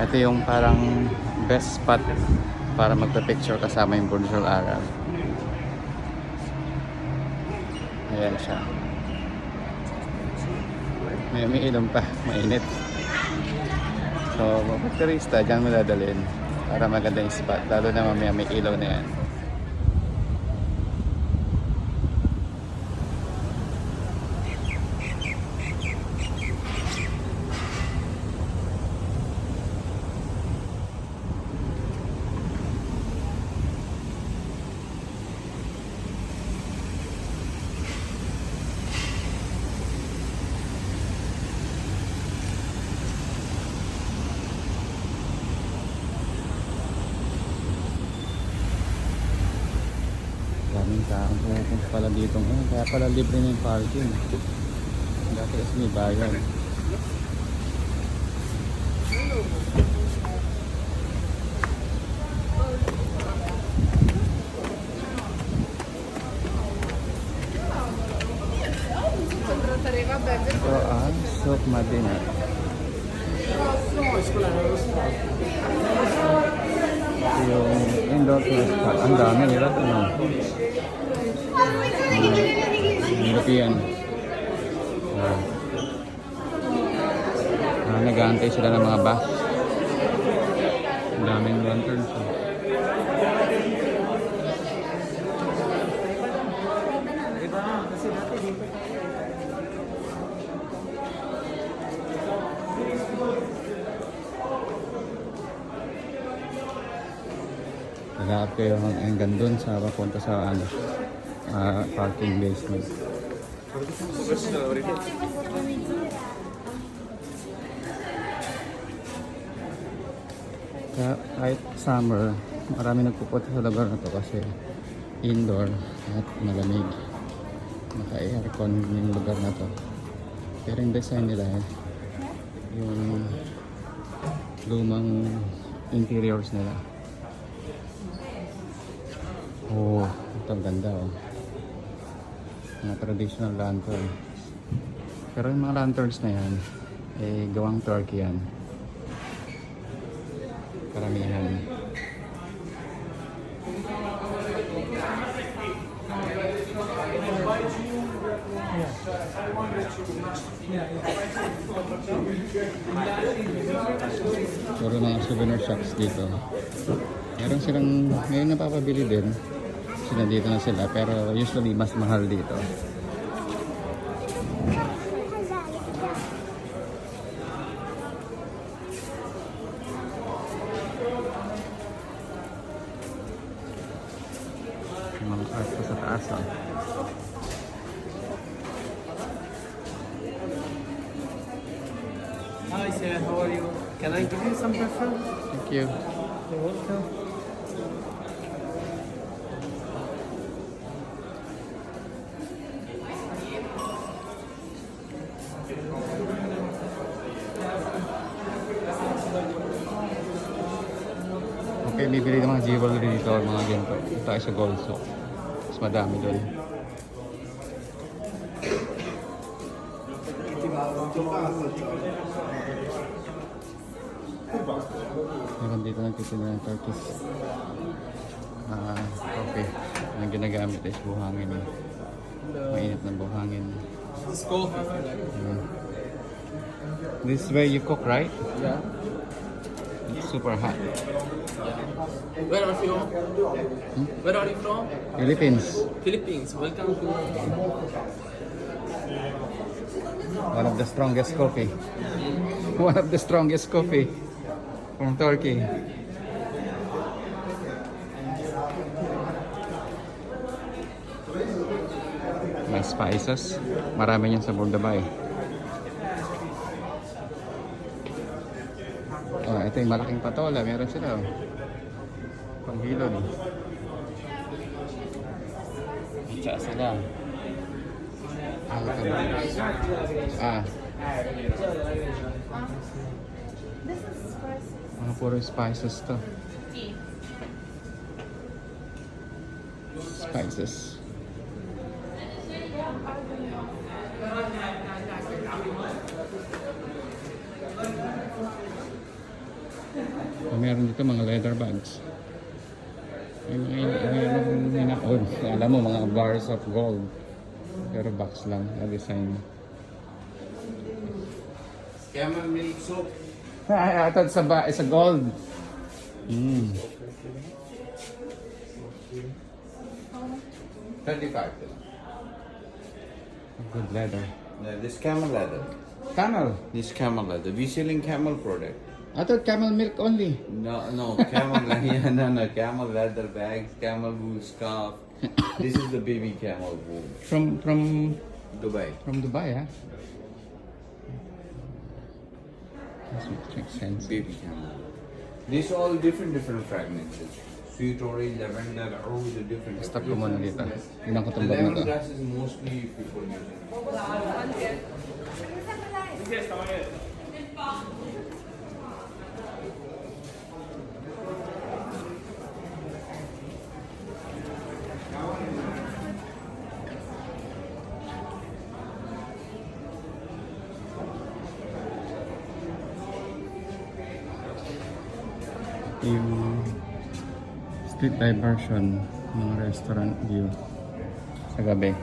Ito yung parang best spot para magpa-picture kasama yung Burj Arab. Ayan siya. May ilong pa, mainit. So, kapag turista, dyan mo dadalhin para maganda yung spot. Lalo na mamaya may ilaw na yan. Daming taong pupunta pala dito ngayon. Kaya pala libre na yung parking. Dati kasi may bayan. Ito ang Souk Madinat. Yung indoor tourist park. Ang dami nila ito, no? European. Nag-aantay sila ng mga bus. Ang daming lanterns. Nag-aap kayo hanggang dun sa papunta sa ano, parking basement. Kaya kahit summer, marami nagpupunta sa lugar na to kasi indoor at malamig. Naka-aircon yung lugar na to. Pero yung design nila yung lumang interiors nila. Oh, ito ganda oh. Mga traditional lantern. Pero yung mga lanterns na yan, gawang Turkey yan. Karamihan. Puro mga souvenir shops dito. Meron silang, ngayon napapabili din. Sila dito na sila, pero usually mas mahal dito. Mga cars pa sa taas, oh. Hi sir, how are you? Can I give you some preference? Thank you. You're welcome. Okay, bibili ng mga jewelry dito, mga ganito. Ito tayo sa gold Souq. Mas madami doon. Meron dito nagtitinda ng Turkish coffee. Ang ginagamit is buhangin. Mainit ng buhangin. This coffee. This is where you cook, right? Yeah. It's super hot. Where are you? Where are you from? Philippines. Philippines. Welcome to. One of the strongest coffee. One of the strongest coffee from Turkey. May spices. Marami yan sa Burdabay. Oh, ito yung malaking patola. Meron sila. Oh. Panghilod. Itsa sila. Mga puro spices to. Spices. Meron dito mga leather bags. May mga hinaon. Alam mo, mga bars of gold. Pero box lang, na design. Camel milk soap. I thought it's a gold. Mm. 35. Good leather. Yeah, this camel leather. Camel. This camel leather. We selling camel product. I thought camel milk only. No, camel. Yeah, no, camel leather bags, camel wool scarf. This is the baby camel wool. From Dubai. Dubai, huh? That makes sense. Baby camel. These all different fragrances. Sweet orange, lavender, all the different. Stop ko muna dito. Tingnan ko The itong bag na to. lemongrass is mostly people using. Yung street diversion, mga restaurant view sa gabi.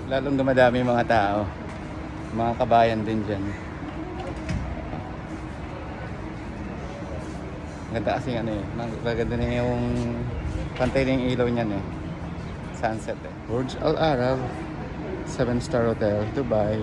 Lalong dumadami mga tao. Mga kabayan din dyan. Ganda kasi ano eh. Maganda na yung pantay na yung ilaw niyan eh. Sunset eh. Burj Al Arab, 7-star hotel, Dubai.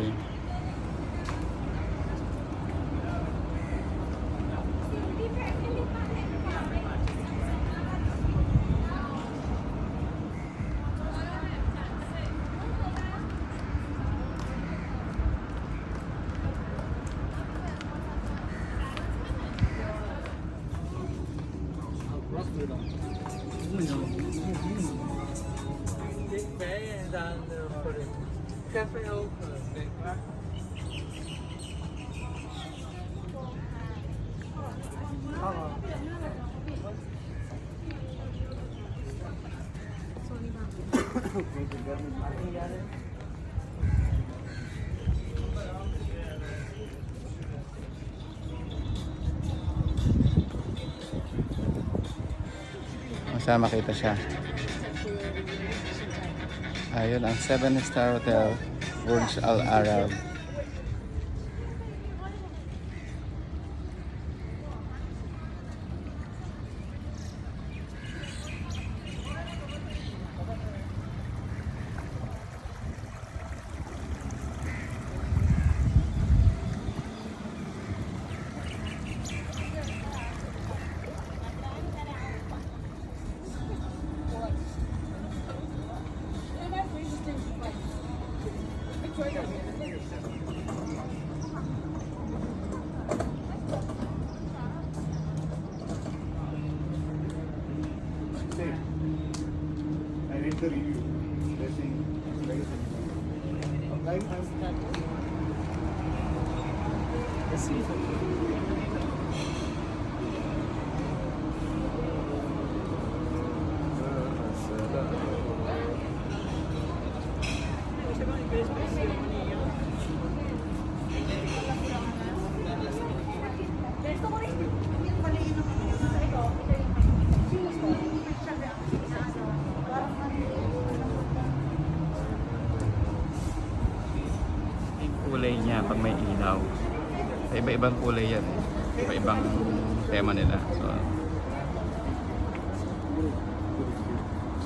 Masaya makita siya. Ayun ang 7-star hotel, Burj Al Arab. I read the review. They're saying it's very simple. Applying has kulay niya pag may ilaw. Iba-ibang kulay yan. Iba-ibang tema nila. So,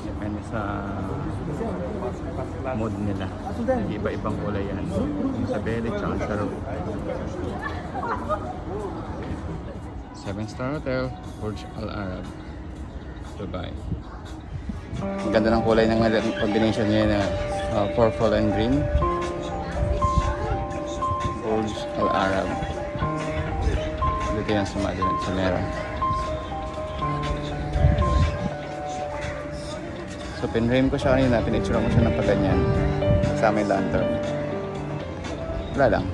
depende sa mood nila. Iba-ibang kulay yan. Sa belly, tsaka sa roof. 7-star hotel, Burj Al Arab, Dubai. Ang ganda ng kulay ng combination niya na purple and green. Burj Al Arab. Dito yan sa Madinat Jumeirah. So pinrame ko siya kanina, pinicture ko siya ng paganyan. Kasama yung lantern. Wala lang.